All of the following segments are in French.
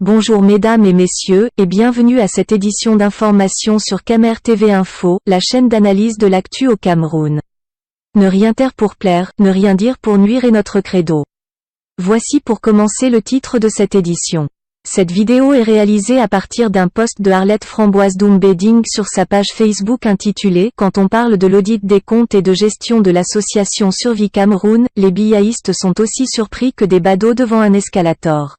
Bonjour mesdames et messieurs, et bienvenue à cette édition d'information sur Camer TV Info, la chaîne d'analyse de l'actu au Cameroun. Ne rien taire pour plaire, ne rien dire pour nuire est notre credo. Voici pour commencer le titre de cette édition. Cette vidéo est réalisée à partir d'un post de Arlette Framboise Doumbeding sur sa page Facebook intitulée « Quand on parle de l'audit des comptes et de gestion de l'association Survie Cameroun, les biaïstes sont aussi surpris que des badauds devant un escalator ».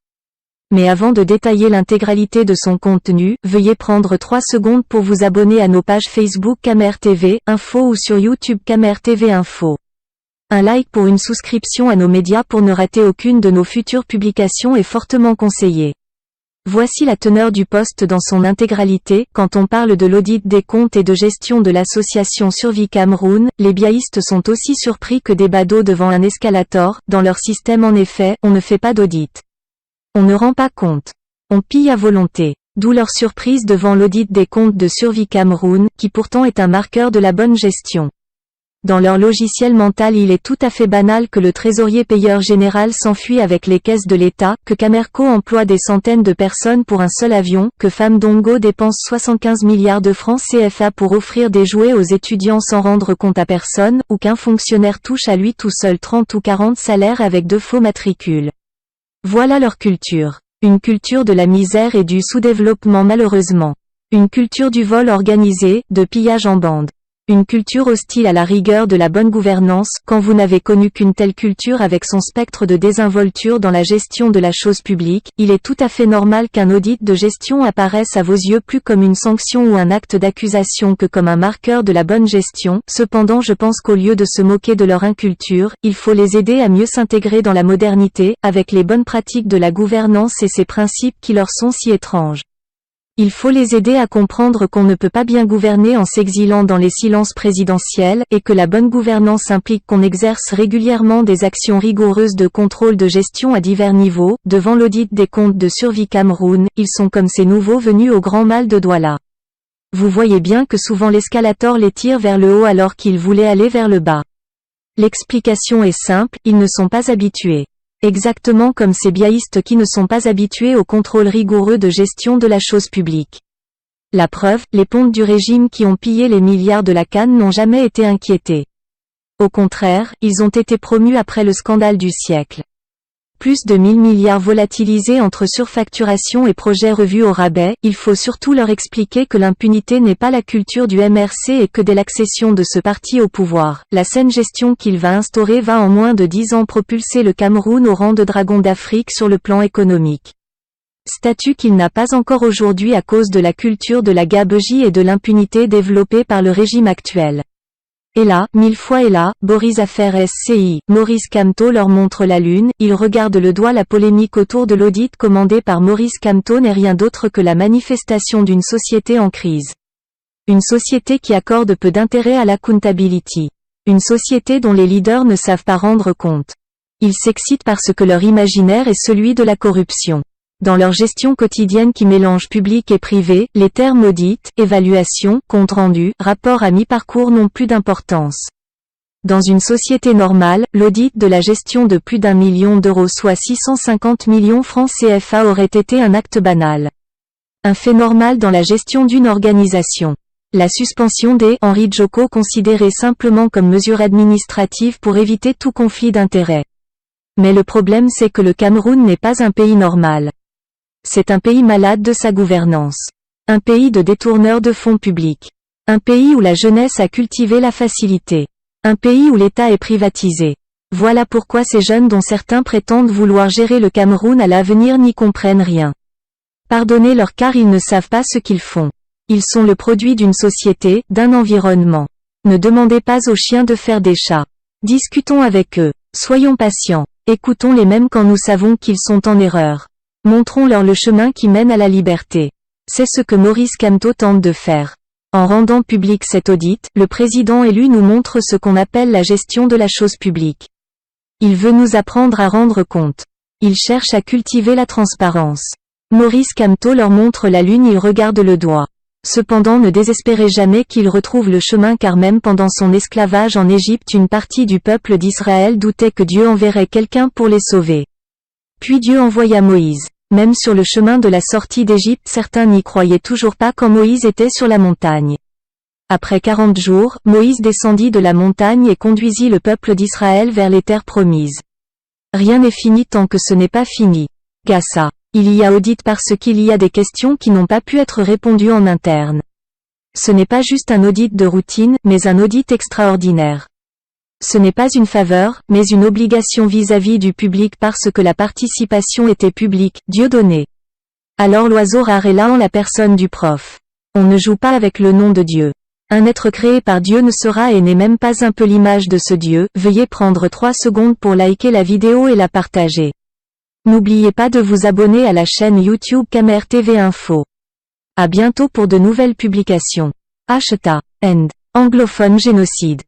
Mais avant de détailler l'intégralité de son contenu, veuillez prendre 3 secondes pour vous abonner à nos pages Facebook Camer TV Info ou sur YouTube Camer TV Info. Un like pour une souscription à nos médias pour ne rater aucune de nos futures publications est fortement conseillé. Voici la teneur du post dans son intégralité. Quand on parle de l'audit des comptes et de gestion de l'association Survie Cameroun, les biaïstes sont aussi surpris que des badauds devant un escalator. Dans leur système en effet, on ne fait pas d'audit. On ne rend pas compte. On pille à volonté. D'où leur surprise devant l'audit des comptes de Survie Cameroun, qui pourtant est un marqueur de la bonne gestion. Dans leur logiciel mental, il est tout à fait banal que le trésorier payeur général s'enfuit avec les caisses de l'État, que Camerco emploie des centaines de personnes pour un seul avion, que Famdongo dépense 75 milliards de francs CFA pour offrir des jouets aux étudiants sans rendre compte à personne, ou qu'un fonctionnaire touche à lui tout seul 30 ou 40 salaires avec de faux matricules. Voilà leur culture. Une culture de la misère et du sous-développement malheureusement. Une culture du vol organisé, de pillage en bande. Une culture hostile à la rigueur de la bonne gouvernance. Quand vous n'avez connu qu'une telle culture avec son spectre de désinvolture dans la gestion de la chose publique, il est tout à fait normal qu'un audit de gestion apparaisse à vos yeux plus comme une sanction ou un acte d'accusation que comme un marqueur de la bonne gestion. Cependant, je pense qu'au lieu de se moquer de leur inculture, il faut les aider à mieux s'intégrer dans la modernité, avec les bonnes pratiques de la gouvernance et ces principes qui leur sont si étranges. Il faut les aider à comprendre qu'on ne peut pas bien gouverner en s'exilant dans les silences présidentiels, et que la bonne gouvernance implique qu'on exerce régulièrement des actions rigoureuses de contrôle de gestion à divers niveaux. Devant l'audit des comptes de Survie Cameroun, ils sont comme ces nouveaux venus au grand mal de Douala. Vous voyez bien que souvent l'escalator les tire vers le haut alors qu'ils voulaient aller vers le bas. L'explication est simple, ils ne sont pas habitués. Exactement comme ces biaïstes qui ne sont pas habitués au contrôle rigoureux de gestion de la chose publique. La preuve, les pontes du régime qui ont pillé les milliards de la canne n'ont jamais été inquiétés. Au contraire, ils ont été promus après le scandale du siècle. Plus de 1000 milliards volatilisés entre surfacturation et projets revus au rabais. Il faut surtout leur expliquer que l'impunité n'est pas la culture du MRC et que dès l'accession de ce parti au pouvoir, la saine gestion qu'il va instaurer va en moins de 10 ans propulser le Cameroun au rang de dragon d'Afrique sur le plan économique. Statut qu'il n'a pas encore aujourd'hui à cause de la culture de la gabegie et de l'impunité développée par le régime actuel. Et là, 1000 fois et là, Boris Affaire SCI, Maurice Kamto leur montre la lune, ils regardent le doigt. La polémique autour de l'audit commandé par Maurice Kamto n'est rien d'autre que la manifestation d'une société en crise. Une société qui accorde peu d'intérêt à l'accountability. Une société dont les leaders ne savent pas rendre compte. Ils s'excitent parce que leur imaginaire est celui de la corruption. Dans leur gestion quotidienne qui mélange public et privé, les termes audit, évaluation, compte rendu, rapport à mi-parcours n'ont plus d'importance. Dans une société normale, l'audit de la gestion de plus d'1 million d'euros soit 650 millions francs CFA aurait été un acte banal. Un fait normal dans la gestion d'une organisation. La suspension des Henri Djoko considérée simplement comme mesure administrative pour éviter tout conflit d'intérêts. Mais le problème c'est que le Cameroun n'est pas un pays normal. C'est un pays malade de sa gouvernance. Un pays de détourneurs de fonds publics. Un pays où la jeunesse a cultivé la facilité. Un pays où l'État est privatisé. Voilà pourquoi ces jeunes dont certains prétendent vouloir gérer le Cameroun à l'avenir n'y comprennent rien. Pardonnez-leur car ils ne savent pas ce qu'ils font. Ils sont le produit d'une société, d'un environnement. Ne demandez pas aux chiens de faire des chats. Discutons avec eux. Soyons patients. Écoutons-les même quand nous savons qu'ils sont en erreur. Montrons-leur le chemin qui mène à la liberté. C'est ce que Maurice Kamto tente de faire. En rendant public cet audit, le président élu nous montre ce qu'on appelle la gestion de la chose publique. Il veut nous apprendre à rendre compte. Il cherche à cultiver la transparence. Maurice Kamto leur montre la lune, il regarde le doigt. Cependant, ne désespérez jamais qu'il retrouve le chemin car même pendant son esclavage en Égypte, une partie du peuple d'Israël doutait que Dieu enverrait quelqu'un pour les sauver. Puis Dieu envoya Moïse. Même sur le chemin de la sortie d'Égypte, certains n'y croyaient toujours pas quand Moïse était sur la montagne. Après 40 jours, Moïse descendit de la montagne et conduisit le peuple d'Israël vers les terres promises. Rien n'est fini tant que ce n'est pas fini. Gassa. Il y a audit parce qu'il y a des questions qui n'ont pas pu être répondues en interne. Ce n'est pas juste un audit de routine, mais un audit extraordinaire. Ce n'est pas une faveur, mais une obligation vis-à-vis du public parce que la participation était publique, Dieu donnait. Alors l'oiseau rare est là en la personne du prof. On ne joue pas avec le nom de Dieu. Un être créé par Dieu ne sera et n'est même pas un peu l'image de ce Dieu. Veuillez prendre 3 secondes pour liker la vidéo et la partager. N'oubliez pas de vous abonner à la chaîne YouTube Camer TV Info. À bientôt pour de nouvelles publications. #End. Anglophone génocide.